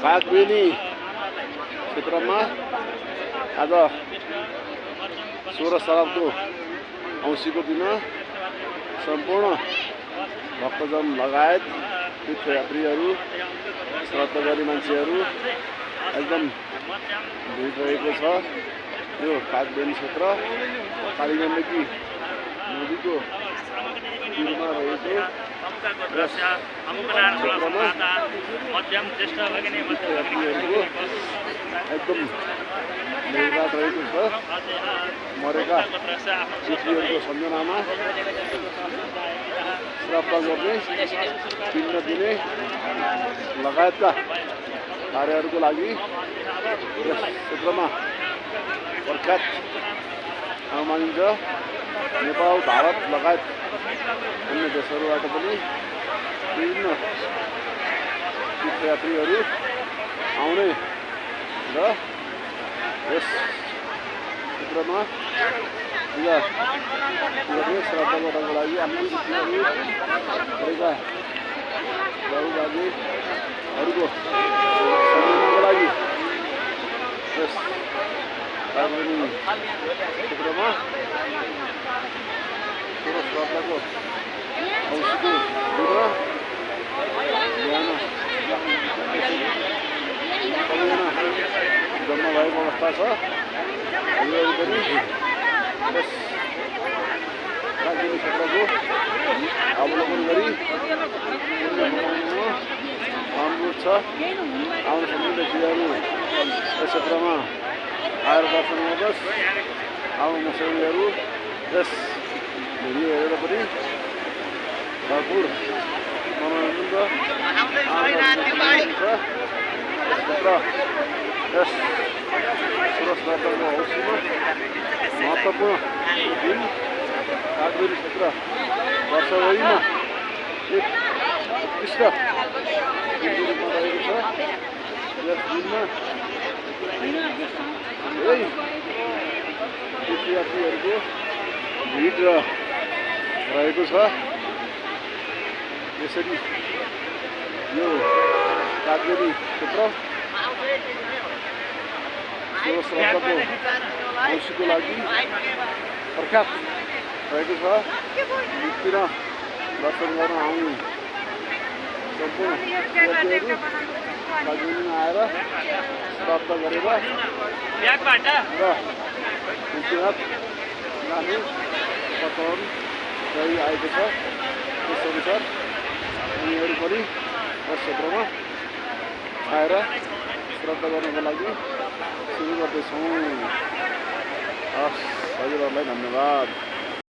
कागबेनी क्षेत्रमा आज 16 श्राद्धको औँसीको दिन सम्पूर्ण भक्तजन लगायत तीर्थयात्रीहरू श्राद्ध गर्ने मान्छेहरू एकदम भिड रहेको छ। यो कागबेनी क्षेत्र कालीगण्डकी नदीको तीरमा रहेको तीर्थयात्रीहरूको एकदम भिडभाड रहेको छ। मरेका व्यक्तिहरूको सम्झनामा श्राद्ध गर्ने, पिण्ड दिने लगायतका कार्यहरूको लागि यस क्षेत्रमा प्रख्यात मानिन्छ। नेपाल, भारत लगायत अन्य देशहरूबाट पनि विभिन्न तीर्थयात्रीहरू आउने र यस क्षेत्रमा पूजा गर्ने, श्राद्ध गर्नको लागि आफ्नो तिथिहरू गरेका बाबुबाजेहरूको सम्झनाको लागि यस कागबेनी क्षेत्रमा 16 श्राद्धको औँसीको दिन बिहान सबैजना जम्मा भएको अवस्था छ। हामीहरू पनि यस कागबेनी क्षेत्रको अवलोकन गरी अनुरोध छ। आउने सबै व्यक्तिहरू यस क्षेत्रमा आएर दर्शन गर्नुहोस्। आउने मुसलमानहरू यस भिडियो हेरेर पनि भरपुर मनोरञ्जन र यस 16 श्राद्धको औँसीमा महत्त्वपूर्ण दिन कागबेनी क्षेत्र वर्षभरिमा एक उत्कृष्ट रूपमा रहेको छ। यस दिनमा धेरै तीर्थयात्रीहरूको भिड रहेको छ। यसरी यो कागबेनी क्षेत्र 16 श्राद्धको औँसीको लागि प्रख्यात रहेको छ। मृत्युमा दर्शन गर्न आउने सम्पूर्ण व्यक्तिहरू कागबेनीमा आएर श्राद्ध गरेर र मुक्तिनाथ जाने प्रचलन रहिआएको छ। त्यसअनुसार उनीहरू पनि यस क्षेत्रमा आएर श्राद्ध गर्नको लागि सुरु गर्दैछौँ। हस्, हजुरहरूलाई धन्यवाद।